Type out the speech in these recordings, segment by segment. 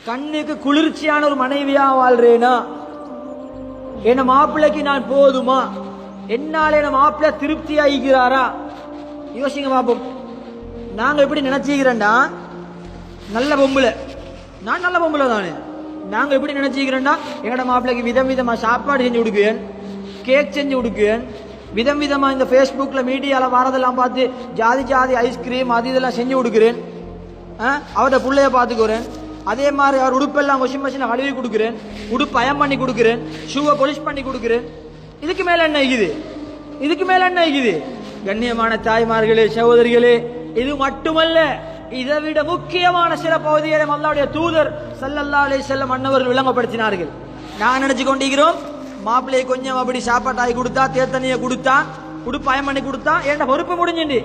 கண்ணுக்கு குளிர்ச்சியான ஒரு மனைவியா வாழ்றேனா, என்ன மாப்பிள்ளைக்கு நான் போதுமா, என்னால என்ன மாப்பிள்ளை திருப்தி ஆகிக்கிறாரா? யோசிங்க பாப்போம். நாங்க எப்படி நினைச்சுக்கிறேன்டா, நல்ல பொம்பளை, நான் நல்ல பொம்பளை தானே, நாங்க எப்படி நினைச்சுக்கிறேன்டா, என்னோட மாப்பிள்ளைக்கு விதம் விதமா சாப்பாடு செஞ்சு கொடுக்குவேன், கேக் செஞ்சு கொடுக்குவேன், விதம் விதமா இந்த ஃபேஸ்புக்ல மீடியால வரதெல்லாம் பார்த்து ஜாதி ஜாதி ஐஸ்கிரீம் அது இதெல்லாம் செஞ்சு கொடுக்குறேன், அவரோட பிள்ளைய பார்த்துக்கிறேன். அதே மாதிரி அவர் உடுப்பெல்லாம் வாஷிங் மிஷினில் கழுவி கொடுக்குறேன், உடுப்பு அயம் பண்ணி கொடுக்குறேன், ஷூவை பொலிஷ் பண்ணி கொடுக்குறேன். இதுக்கு மேல என்ன இருக்குது? இதுக்கு மேல என்ன இருக்குது? கண்ணியமான தாய்மார்களே, சகோதரிகளே, இது மட்டுமல்ல, இதை விட முக்கியமான சில பகுதிகளை அல்லாஹ்வுடைய தூதர் ஸல்லல்லாஹு அலைஹி வஸல்லம் அன்னவர்கள் விளங்கப்படுத்தினார்கள். நான் நினைச்சு கொண்டிருக்கிறோம், மாப்பிள்ளையை கொஞ்சம் அப்படி சாப்பாட்டாகி கொடுத்தா, தேத்தனியை கொடுத்தா, உடுப்பு அயம் பண்ணி கொடுத்தா என் பொறுப்பு முடிஞ்சுண்டு.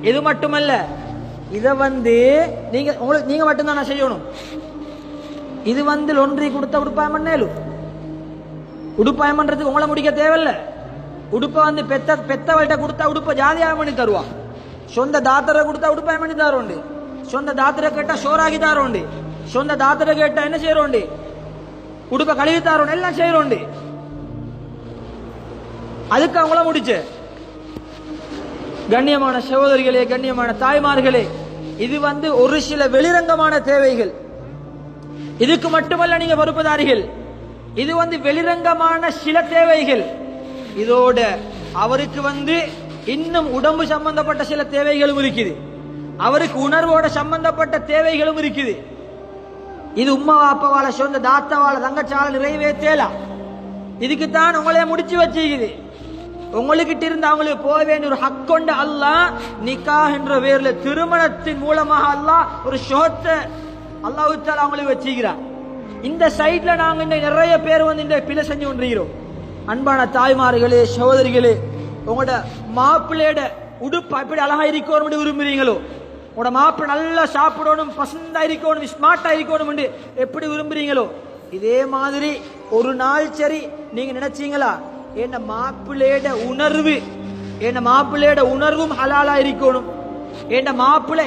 இது மட்டுமல்ல, இதை நீங்க மட்டும்தான் நான் செய்யணும். இது லொன்றி கொடுத்த உடுப்பாயம் பண்ணேலும், உடுப்பாயம் பண்றதுக்கு உங்களை முடிக்க தேவையில்ல. உடுப்பை பெத்தவள்கிட்ட கொடுத்தா உடுப்பை ஜாதியாயம் பண்ணி தருவா. சொந்த தாத்தரை கொடுத்தா உடுப்பாயம் பண்ணி தாரோண்டு, சொந்த தாத்தரை கேட்டா சோறாகி தாரோண்டு, சொந்த தாத்தரை கேட்டா என்ன செய்யறோண்டு, உடுப்பை கழுவி தாரோண்டு, எல்லாம் செய்யறோண்டு. அதுக்கு அவங்கள முடிச்சு. கண்ணியமான சகோதரிகளே, கண்ணியமான தாய்மார்களே, இது ஒரு சில வெளிரங்கமான தேவைகள். இதுக்கு மட்டுமல்ல நீங்க பொறுப்புதாரிகள், இது வெளிரங்கமான சில தேவைகள். இதோட அவருக்கு இன்னும் உடம்பு சம்பந்தப்பட்ட சில தேவைகளும் இருக்குது, அவருக்கு உணர்வோட சம்பந்தப்பட்ட தேவைகளும் இருக்குது. இது உம்மா அப்பாவால சொந்த தாத்தாவால தங்கச்சால நிறைவேற்றலாம். இதுக்குத்தான் உங்களே முடிச்சு வச்சுக்குது. உங்களுக்கிட்ட இருந்து அவங்களுக்கு போக வேண்டிய ஒரு ஹக் கொண்ட அல்லாஹ் நிக்காஹ் என்ற பேர்ல திருமணத்தின் மூலமாக அல்லாஹ் ஒரு ஷோத்தை அல்லாஹ் தஆலா அவங்களுக்கு வச்சுக்கிறார். இந்த சைட்ல நாங்க நிறைய பேர் இந்த பிழை செஞ்சு கொண்டிருக்கிறோம். அன்பான தாய்மார்களே, சகோதரிகளே, உங்களோட மாப்பிள்ளையோட உடுப்பு எப்படி அழகா இருக்கணும் விரும்புறீங்களோ, உங்களோட மாப்பிள்ளை நல்லா சாப்பிடணும், பசந்தா இருக்கணும், ஸ்மார்ட்டா இருக்கணும் எப்படி விரும்புறீங்களோ, இதே மாதிரி ஒரு நாள் சரி நீங்க நினைச்சீங்களா, என்ன மாப்பிள்ளையோட உணர்வும் ஹலாலா இருக்கணும், என்ன மாப்பிள்ளை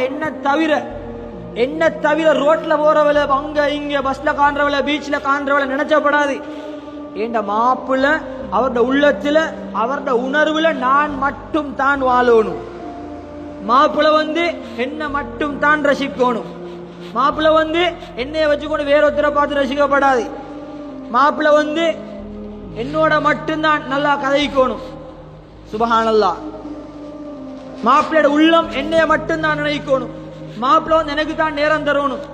என்ன தவிர ரோட்ல போறவள, அங்க இங்க பஸ்ல காண்றவள, பீச்ல காண்றவள நினைச்சப்படாது. என் மாப்பிள்ளை அவரோட உள்ளத்துல அவரோட உணர்வுல நான் மட்டும் தான் வாழணும். மாப்பிள்ளை என்ன மட்டும் தான் ரசிக்கணும். மாப்பிள்ளை என்னைய வச்சுக்கொண்டு வேற ஒருத்தரை பார்த்து ரசிக்கப்படாது. மாப்பிள்ளை என்னோட மட்டும்தான் நல்லா கதைக்கணும். சுபஹானல்லாஹ். மாப்பிள்ளையோட உள்ளம் என்னைய மட்டும்தான் நினைக்கணும். மாப்பிள்ளை எனக்கு தான் நேரம் தரணும்.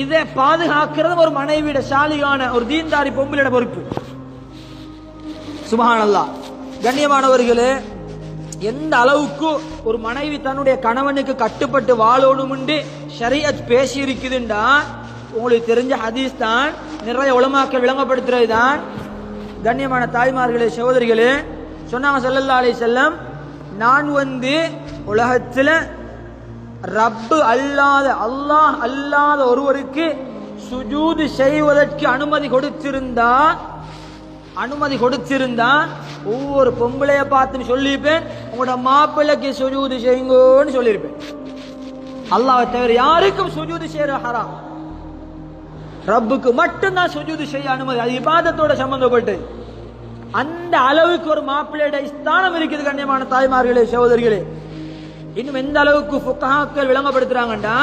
இதை பாதுகாக்கிறது ஒரு மனைவியோட சாலிகான ஒரு தீன்தாரி பொம்பளையோட பொறுப்பு. சுபஹானல்லாஹ். கண்ணியமானவர்களே, எந்த அளவுக்கு ஒரு மனைவி தன்னுடைய கணவனுக்கு கட்டுப்பட்டு வாழணும் ஷரியத் பேசி இருக்குதுண்டா, உங்களுக்கு தெரிஞ்ச ஹதீஸ் தான், நிறைய உலமாக்கள் விளங்கப்படுத்துறது தான். கண்ணியமான தாய்மார்களே, சகோதரிகளே, சொன்னாங்க ஸல்லல்லாஹு அலைஹி வஸல்லம், நான் உலகத்தில் ரப்பு அல்லாத அல்லாஹ் அல்லாத ஒருவருக்கு சுஜூது செய்வதற்கு அனுமதி கொடுத்திருந்தா ஒவ்வொரு பொம்பளைய பார்த்து சொல்லியிருப்பேன், உங்களோட மாப்பிள்ளைக்கு சுஜூது செய்யுங்கன்னு சொல்லியிருப்பேன். அல்லாஹ்வை தவிர யாருக்கும் சுஜூது செய்யற ஹராம். ரப்புக்கு மட்டும்தான் சுஜூது செய்ய அனுமதி. அது இபாதத்தோட சம்பந்தப்பட்டு. அந்த அளவுக்கு ஒரு மாப்பிள்ளையோட ஸ்தானம் இருக்குது. கண்ணியமான தாய்மார்களே, சகோதரிகளே, இன்னும் எந்த அளவுக்கு ஃபுக்ஹாக்கள் விளங்கப்படுத்துறாங்கண்டா,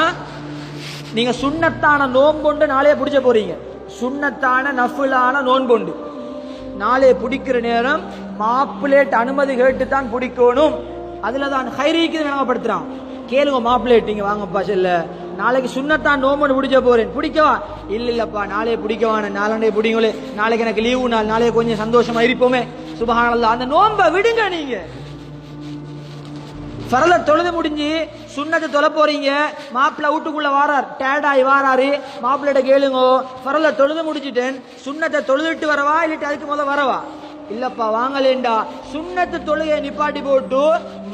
நீங்க சுன்னத்தான நோன்பொண்டு நாளைய பிடிச்ச போறீங்க, சுன்னத்தான நஃபிலான நோன்பொண்டு நாளைய பிடிக்கிற நேரம் மாப்பிள்ளைட்ட அனுமதி கேட்டு தான் பிடிக்கணும். அதுலதான் ஹைரீக்கு விளங்கப்படுத்துறான். கேளுங்க மாப்பிள்ளைட்டிங்க, வாங்கப்பா செல்ல, நாளைக்கு சுன்னத்தான் நோம்பு பிடிச்ச போறேன், பிடிக்கவா? இல்லப்பா நாளைய பிடிக்கவான, நாளண்டைய பிடிங்களே, நாளைக்கு எனக்கு லீவு நாள், நாளைய கொஞ்சம் சந்தோஷமா இருப்போமே. சுபஹானல்லாஹ். அந்த நோம்ப விடுங்க. நீங்க ஃபரல தொழுது முடிஞ்சு சுன்னத்தை தொலை போறீங்க, மாப்பிள்ளை வீட்டுக்குள்ள வாரார், டேடாய் வாராரு, மாப்பிள்ளைட கேளுங்க, ஃபரல தொழுது முடிச்சுட்டேன், சுன்னத்தை தொழுதுட்டு வரவா இல்லாட்டி அதுக்கு முதல்ல வரவா? இல்லப்பா வாங்கலேண்டா, சுன்னத்து தொழுகை நிப்பாட்டி போட்டு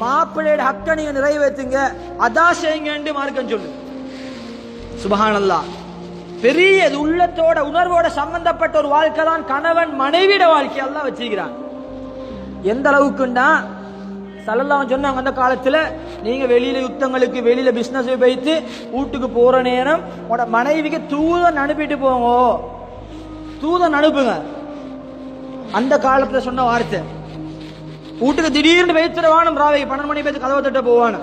மாப்பிள்ளையோட ஹக்க நீங்க நிறைவேற்றுங்க, அதா செய்யுங்க மார்க்கம் சொல்லு. சுபஹானல்லாஹ். பெரிய உள்ளத்தோட உணர்வோட சம்பந்தப்பட்ட ஒரு வாழ்க்கை தான் கணவன் மனைவியோட வாழ்க்கை. எல்லாம் வச்சுக்கிறான். எந்த அளவுக்குன்னா ஸல்லல்லாஹு சொன்னாங்க, அந்த காலத்துல நீங்க வெளியில யுத்தங்களுக்கு வெளியில பிசினஸ் வைத்து வீட்டுக்கு போற நேரம் உங்களோட மனைவிக்கு தூதன் அனுப்பிட்டு போங்க, தூதன் அனுப்புங்க. அந்த காலத்துல சொன்ன வார்த்தை. வீட்டுக்கு திடீர்னு வைத்துருவானும், ராவைக்கு 12 மணி பேத்து கதவை தட்ட போவானு,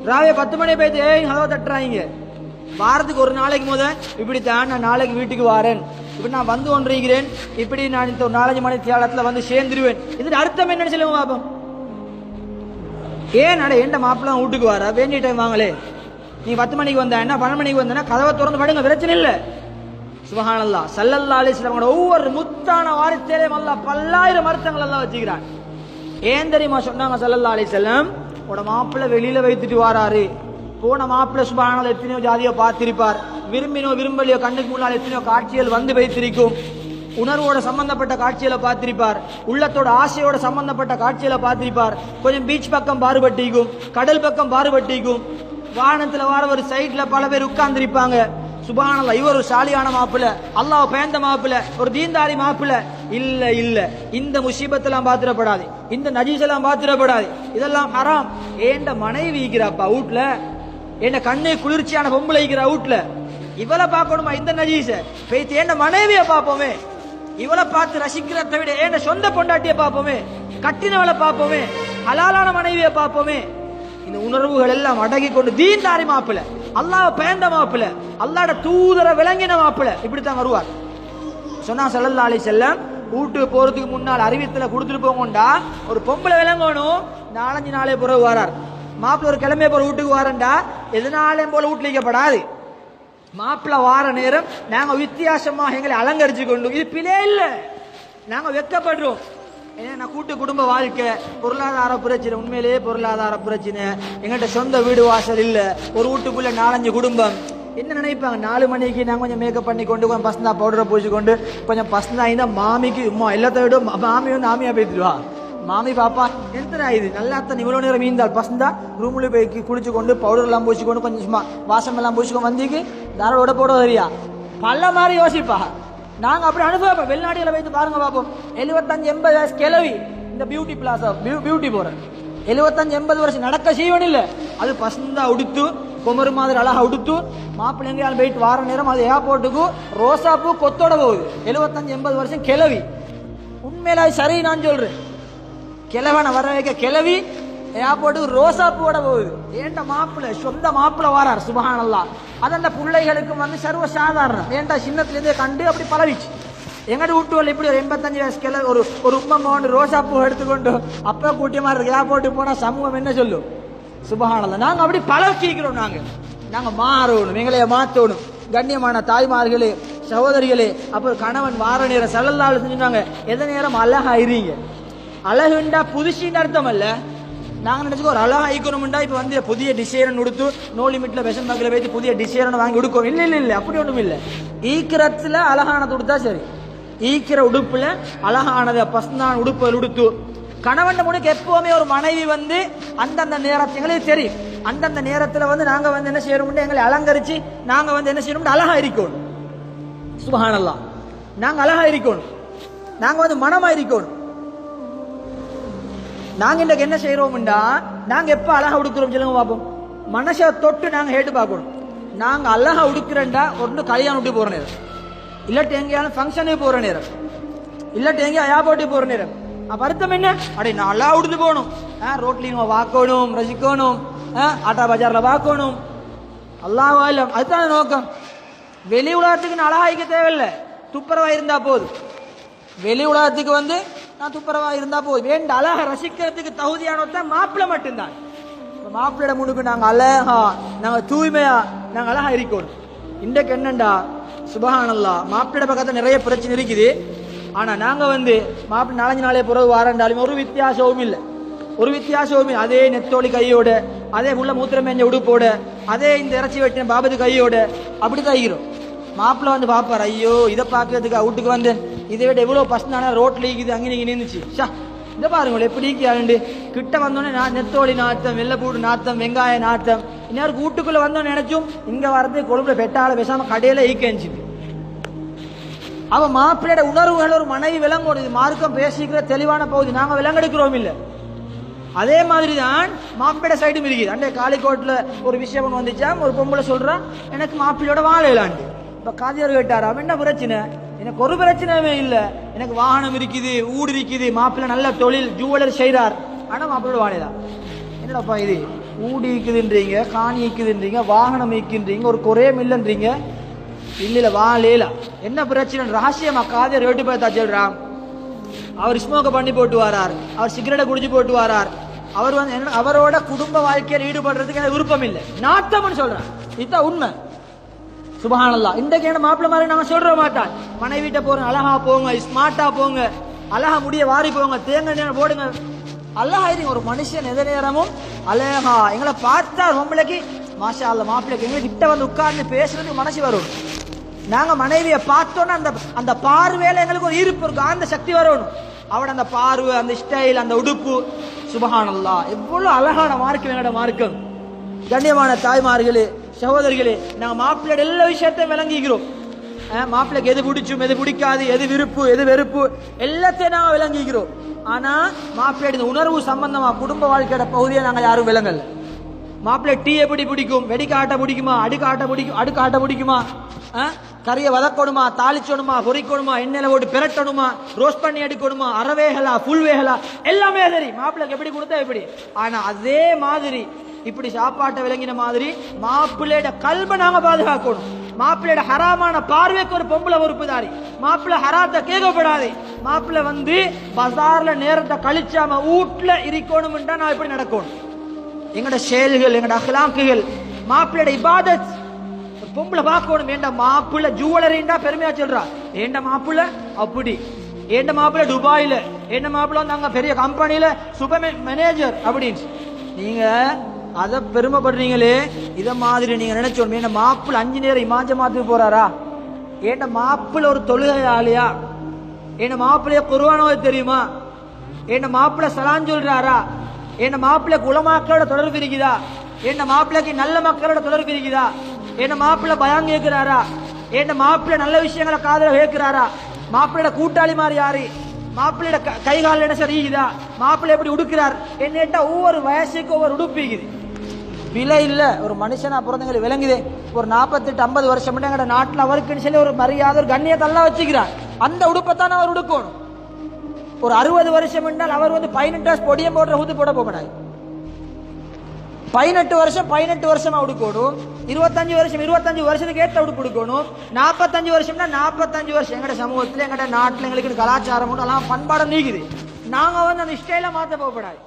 ராவை 10 மணி பேத்து கதவை தட்டுறாங்க. வாரத்துக்கு ஒரு நாளைக்கு இப்படித்தான் நான் நாளைக்கு வீட்டுக்கு வாரேன், இப்படி நான் வந்து கொண்டிருக்கிறேன், இப்படி நான் இந்த 4-5 மணி தியாலத்துல வந்து சேர்ந்துருவேன். இது அர்த்தம் என்னன்னு சொல்லுங்க பாப்போம். ஏன் நட எந்த மாப்பிள்ள வீட்டுக்கு வர வேண்டிய டைம் வாங்களே, நீ 10 மணிக்கு வந்தா என்ன 12 மணிக்கு வந்தா கதவை திறந்து படுங்க, பிரச்சனை இல்லை. சுப்ஹானல்லாஹ். ஸல்லல்லாஹு அலைஹி வஸல்லம் ஒவ்வொரு முத்தான வார்த்தையிலும் அல்லாஹ் பல்லாயிரம் அர்த்தங்கள் எல்லாம் வச்சுக்கிறான். ஏன் தெரியுமா சொன்னாங்க ஸல்லல்லாஹு அலைஹி வஸல்லம், உட மாப்பிள்ள வெளியில வைத்துட்டு வாராரு, போன மாப்பிள்ள சுப்ஹானல்லாஹ் எத்தனையோ ஜாதியை பார்த்திருப்பார், விரும்பினோ விரும்பலையோ கண்ணுக்கு முன்னால் எத்தனையோ காட்சிகள் வந்து வைத்திருக்கும், உணர்வோட சம்பந்தப்பட்ட காட்சிகளை பார்த்திருப்பார், உள்ளத்தோட ஆசையோட சம்பந்தப்பட்ட காட்சிகளை பார்த்திருப்பார், கொஞ்சம் பீச் பக்கம் பாறுபட்டிக்கும், கடல் பக்கம் பாறுபட்டிக்கும், வானத்துல வார ஒரு சைட்ல பல பேர் உட்கார்ந்திருப்பாங்க. சுப்ஹானல்லாஹ், இவர் ஒரு சாலியான மாப்பிள்ள, அல்லாஹ் பயந்த மாப்பிள்ள, ஒரு தீன்தாரி மாப்பிள்ள. இல்ல இல்ல, இந்த முசீபத்தெல்லாம் பாத்திரப்படாது, இந்த நஜீஸ் எல்லாம் பாத்திரப்படாது, இதெல்லாம் ஹராம். ஏண்ட மனைவி இருக்கிறாப்பா வீட்டுல, என்ன கண்ணு குளிர்ச்சியான பொம்பளை இருக்கிற வீட்டுல, இவளை பார்க்கணுமா இந்த நஜீஸ? பேத்து ஏண்ட மனைவிய பார்ப்போமே, இவளை பார்த்து ரசிக்கிறத விட ஏண்ட சொந்த பொண்டாட்டிய பார்ப்போமே, கட்டினவளை பார்ப்போமே, ஹலாலான மனைவிய பார்ப்போமே. இந்த உணர்வுகள் எல்லாம் அடங்கி கொண்டு தீன்தாரி மாப்பிள்ள, அல்லாஹ் பயந்த மாப்பிள்ள, அல்லாஹ்ட தூதரை விளங்கின மாப்பிள்ள, இப்படித்தான் வருவார். சொன்னா ஸல்லல்லாஹு அலைஹி வஸல்லம், வீட்டுக்கு போறதுக்கு முன்னால் அறிவித்தல கொடுத்துட்டு போங்கண்டா, ஒரு பொம்பளை விளங்கணும், 4-5 நாளே பிறகு வரார். மாப்பிள்ள ஒரு கிழமைய போற வீட்டுக்கு வாரண்டா எதனாலும் போல வீட்டுல வைக்கப்படாது. மாப்பிள்ள வார நேரம் நாங்க வித்தியாசமாக எங்களை அலங்கரிச்சு கொண்டு, இது பிழை இல்லை, நாங்க வெக்கப்படுறோம். ஏன்னா கூட்டு குடும்ப வாழ்க்கை, பொருளாதார பிரச்சனை, உண்மையிலேயே பொருளாதார பிரச்சனை, எங்கள்கிட்ட சொந்த வீடு வாசல் இல்ல, ஒரு வீட்டுக்குள்ள 4-5 குடும்பம். என்ன நினைப்பாங்க, 4 மணிக்கு நாங்கள் கொஞ்சம் மேக்கப் பண்ணி கொண்டு கொஞ்சம் பசந்தா பவுடரை பூச்சி கொண்டு கொஞ்சம் பசந்தா இருந்தா மாமிக்கு எல்லாத்த விட மாமி வந்து ஆமியா பேத்துடுவா. மாமி பாப்பா எத்தனை இது நல்லா தான் இவ்வளவு நேரம் மீந்தால் பசந்தா ரூம்ல போய் குளிச்சு கொண்டு பவுடர் எல்லாம் பூச்சி கொண்டு கொஞ்சம் சும்மா வாசம் எல்லாம் பூச்சிக்கொண்டு வந்திக்கு தாரோட போட வரியா பல மாதிரி யோசிப்பா. நாங்க அப்படி அனுபவம் வெளிநாடுகளை வைத்து பாருங்க பாப்போம். 75-80 வயசு கிளவி இந்த பியூட்டி பிளாசா பியூட்டி போறேன், 75-80 வருஷம் நடக்க செய்வன் இல்ல, அது பசந்தா உடுத்து குமரு மாதிரி அழகா உடுத்து மாப்பிள்ளை எங்கேயாலும் போயிட்டு வார நேரம் அது ஏர்போர்ட்டுக்கு ரோசா பூ கொத்தோட போகுது. 75-80 வருஷம் கிளவி. உண்மையில சரி நான் சொல்றேன், கிழவனை வர வைக்க கிளவி ஏர்போர்ட்டுக்கு ரோசா பூவோட போகுது. ஏன்டா மாப்பிள்ளை சொந்த மாப்பிள்ளை வாரார். சுப்ஹானல்லாஹ். அது அந்த பிள்ளைகளுக்கு வந்து சர்வ சாதாரணம். ஏன்டா சின்னத்துல இருந்தே கண்டு அப்படி பழவிச்சு. எங்கடி வீட்டுவல் இப்படி ஒரு 85 வயசு கிளவி ஒரு உம்மம்மா வந்து ரோசா பூ எடுத்துக்கொண்டு அப்ப கூட்டியமா இருக்கு ஏர்போர்ட்டுக்கு போனா சமூகம் என்ன சொல்லும்? சுப்ஹானல்லாஹ். நாங்க அப்படி பழக்கிக்கிறோம். நாங்க மாறணும், எங்களைய மாத்தணும். கண்ணியமான தாய்மார்களே சகோதரிகளே, அப்ப கணவன் வார நேரம் ஸல்லல்லாஹு அலைஹி வஸல்லம் சொன்னாங்க, எந்த நேரம் அழகா இருங்க. அழகுண்டா புதுசின்னு அர்த்தம் அல்ல. நாங்க நினைச்சுக்கோ ஒரு அழகா ஈக்கணும்டா இப்ப வந்து புதிய டிசைன் உடுத்து நோ லிமிட்ல விஷன் பக்கல வைத்து புதிய டிசைன் வாங்கி உடுக்கும். இல்ல இல்ல இல்ல, அப்படி ஒண்ணும் இல்ல. ஈக்கிறத்துல அழகானது உடுத்தா சரி. ஈக்கிற உடுப்புல அழகானத பசந்தான் உடுப்புகள் உடுத்து. கணவன் முன்னுக்கு எப்பவுமே ஒரு மனைவி வந்து அந்தந்த நேரத்தை எங்களுக்கு தெரியும், அந்தந்த நேரத்துல வந்து நாங்க வந்து என்ன செய்யணும், எங்களை அலங்கரிச்சு நாங்க வந்து என்ன செய்யணும், அழகா இருக்கணும். சுப்ஹானல்லாஹ். நாங்க அழகா இருக்கணும், நாங்க வந்து மனமா இருக்கணும். நாங்க இன்னைக்கு என்ன செய்யறோம்டா, நாங்க எப்ப அழகா உடுக்கிறோம் சொல்லுங்க பாப்போம். மனசை தொட்டு நாங்க கேட்டு பார்க்கணும். நாங்க அழகா உடுக்கிறேன்டா ஒன்று கல்யாணம் விட்டு போற நேரம், இல்லாட்டி எங்கேயாலும் ஃபங்க்ஷனுக்கு போற நேரம், இல்லாட்டி எங்கேயா ஏர்போர்ட்டுக்கு போற நேரம். அர்த்தம் என்ன, அடே நான் அழகா உடுத்து போகணும், ரோட்லயும் வாக்கணும், ரசிக்கணும், ஆட்டா பஜார்ல வாக்கணும். அல்லாஹ் ஆலம். அதுதான் நோக்கம். வெளி உலகத்துக்கு நான் அழகாய்க்க தேவையில்லை, துப்புரவா இருந்தா போதும். வெளி உலகத்துக்கு வந்து நான் துப்புரவா இருந்தா போதும். வேண்ட அழகா ரசிக்கிறதுக்கு தகுதியானதான் மாப்பிள்ளை மட்டும்தான். மாப்பிள்ளையோட முன்னுக்கு நாங்க அழகா, நாங்க தூய்மையா, நாங்க அழகா இருக்கணும். இன்றைக்கு என்னண்டா சுப்ஹானல்லாஹ், மாப்பிள்ளை பக்கத்துல நிறைய பிரச்சனை இருக்குது. ஆனா நாங்க வந்து மாப்பிள்ளை 4 நாளே பிறகு வாரண்டாலும் ஒரு வித்தியாசமும் இல்லை, ஒரு வித்தியாசமும் இல்லை. அதே நெத்தோலி கையோட, அதே உள்ள மூத்திரம் மேஞ்ச உடுப்போட, அதே இந்த இறைச்சி வெட்டின பாபது கையோட அப்படித்தான் இருக்கிறோம். மாப்பிள்ளை வந்து பாப்பார், ஐயோ இதை பாக்குறதுக்கு வீட்டுக்கு வந்து இதை விட எவ்வளவு பசங்க ரோட்ல இருக்குது அங்கே நீங்க நின்றுச்சு, இதை பாருங்க எப்படி ஆண்டு கிட்ட வந்தோடனே நான் நெத்தோலி நாத்தம், வெள்ளைப்பூடு நாத்தம், வெங்காய நாத்தம். இன்னொரு வீட்டுக்குள்ள வந்தோன்னு நினைச்சும் இங்க வரது கொழும்புல பெட்டால பேசாம கடையில ஈக்கஞ்சு. அவ மாப்பிள்ளையோட உணர்வுகள் ஒரு மனைவி விளங்கணும். இது மார்க்கம் பேசிக்கிற தெளிவான பகுதி, நாங்க விளங்கெடுக்கிறோம் இல்ல. அதே மாதிரி தான் மாப்பிள்ளை சைடும் இருக்குது. அண்டே காலிக்கோட்டில் ஒரு விஷயம் ஒன்று வந்துச்சா, ஒரு பொம்பளை சொல்றான் எனக்கு மாப்பிள்ளையோட வாழையிலாண்டு. இப்ப காதியார் கேட்டாரா என்ன பிரச்சனை? எனக்கு ஒரு பிரச்சனையுமே இல்லை, எனக்கு வாகனம் இருக்குது, ஊடு இருக்குது, மாப்பிள்ளை நல்ல தொழில் ஜுவலர் செய்கிறார், ஆனா மாப்பிள்ளோட வாழைதான். என்னடாப்பா இது, ஊடி இருக்குதுன்றீங்க, காணி இருக்குதுன்றீங்க, வாகனம் இருக்குன்றீங்க, ஒரு குறையும் இல்லைன்றீங்க. இல்ல வாழையில என்ன பிரச்சனை ரகசியமா காதியார் கேட்டு பார்த்தா சொல்றான். அவர் ஸ்மோக்க பண்ணி போட்டு வரார், அவர் சிகரெட்டை குடிச்சு போட்டு வரார், அவர் வந்து என்ன அவரோட குடும்ப வாழ்க்கையில் ஈடுபடுறதுக்கு எனக்கு விருப்பம் இல்லை, நாட்டம்னு சொல்றான். இதுதான் உண்மை. சுபஹானல்லாஹ். இன்றைக்கு என்ன மாப்பிள்ளை மாதிரி நாங்க சொல்ற மாட்டான். மனைவிட்ட போறோம், அழகா போங்க, ஸ்மார்ட்டா போங்க, அழகா முடிய வாரி போங்க, தேங்க போடுங்க, அழகா இருங்க. ஒரு மனுஷன் எந்த நேரமும் அழகா எங்களை பார்த்தா பொம்பளைக்கு மாஷா அல்ல மாப்பிள்ளைக்கு எங்களை கிட்ட வந்து உட்கார்ந்து பேசுறதுக்கு மனசு வரும். நாங்க மனைவியை பார்த்தோன்னா அந்த அந்த பார்வையில எங்களுக்கு ஒரு ஈர்ப்பு இருக்கும், அந்த சக்தி வரணும். அவட அந்த பார்வை, அந்த ஸ்டைல், அந்த உடுப்பு, சுபஹானல்லாஹ் எவ்வளவு அழகான மார்க்கம் எங்களோட மார்க்கம். கண்ணியமான தாய்மார்களே, சகோதரிகளே, நாங்க மாப்பிள்ளையோட எல்லா விஷயத்தையும் விளங்கிக்கிறோம். மாப்பிள்ளைக்கு எது பிடிச்சும் எது பிடிக்காது, எது விருப்பு எது வெறுப்பு எல்லாத்தையும் நாங்க விளங்கிக்கிறோம். ஆனா மாப்பிள்ளையோட உணர்வு சம்பந்தமா குடும்ப வாழ்க்கையோட பகுதியை நாங்க யாரும் விளங்கல. மாப்பிள்ளை டீ எப்படி பிடிக்கும், வெடிக்காட்ட பிடிக்குமா, அடுக்காட்ட பிடிக்குமா, கறியை வதக்கணுமா, தாளிச்சணுமா, பொறிக்கணுமா, எண்ணெயில போட்டு பிரட்டணுமா, ரோஸ்ட் பண்ணி எடுக்கணுமா, அறவேகலா ஃபுல் வேகலா எல்லாமே சரி, மாப்பிள்ளைக்கு எப்படி கொடுத்தா எப்படி. ஆனா அதே மாதிரி இப்படி சாப்பாட்டை விளங்கின மாதிரி மாப்பிள்ளையோட கல்வை நாங்க பாதுகாக்கணும். மாப்பிள்ளையோட ஹராமான பார்வைக்கு ஒரு பொம்பளை பொறுப்புதாரி. மாப்பிள்ளை ஹராத்தை கேட்கப்படாது. மாப்பிள்ளை வந்து பஜார்ல நேரத்தை கழிச்சாம வீட்டுல இருக்கணும்ன்றா நான் எப்படி நடக்கணும். எங்கட செயல்கள், எங்கட அஹ்லாக்குகள், மாப்பிள்ளையோட இபாதத் பொம்பளை பார்க்கணும். ஏண்ட மாப்பிள்ளை ஜுவலரிண்டா பெருமையா சொல்றா, ஏண்ட மாப்பிள்ளை அப்படி, ஏண்ட மாப்பிள்ளை துபாயில, ஏண்ட மாப்பிள்ளை வந்து அங்க பெரிய கம்பெனியில சூப்பர் மேனேஜர் அப்படின்னு நீங்க அத பெருமைப்படுறீங்களே. இத மாதிரி நீங்க நினைச்சோம் ஏண்ட மாப்பிள்ளை 5 நேரம் இமாஞ்ச மாத்துக்கு போறாரா, ஏண்ட மாப்பிள்ளை ஒரு தொழுகையாளியா, ஏண்ட மாப்பிள்ளைய குர்ஆன் தெரியுமா, ஏண்ட மாப்பிள்ளை சலான் சொல்றாரா, ஏண்ட மாப்பிள்ளை உலமாக்களோட தொடர்பு இருக்குதா, ஏண்ட மாப்பிள்ளைக்கு நல்ல மக்களோட தொடர்பு இருக்குதா, ஏண்ட மாப்பிள்ளை பயம் கேட்கிறாரா, ஏண்ட மாப்பிள்ளை நல்ல விஷயங்களை காதல கேட்கிறாரா, மாப்பிள்ளையோட கூட்டாளி மாதிரி யாரு, மாப்பிள்ளையோட கைகால என்ன சரிக்குதா, மாப்பிள்ளை எப்படி உடுக்கிறார் என்ன ஒவ்வொரு வயசுக்கு ஒவ்வொரு உடுப்பிக்குது. விலை இல்ல ஒரு மனுஷனா பிறந்தவங்களுக்கு விளங்குது. ஒரு 48-50 வருஷம் எங்க நாட்டில் அவருக்குன்னு சொல்லி ஒரு மரியாதை ஒரு கண்ணியத்தெல்லாம் வச்சுக்கிறார். அந்த உடுப்பைத்தான் அவர் உடுக்கணும். ஒரு 60 வருஷம் என்றால் அவர் வந்து 18 பொடியம் போடுற ஊத்து போட போகக்கூடாது. 18 வருஷமா உடுக்கணும். 25 வருஷத்துக்கு ஏற்ற உடுப்பு உடுக்கணும். 45 வருஷம்னா 45 வருஷம். எங்கட சமூகத்துல எங்கட நாட்டில் எங்களுக்கு கலாச்சாரம் எல்லாம் பண்பாடம் நீக்குது. நாங்க வந்து அந்த ஸ்டைல மாத்த போகக்கூடாது.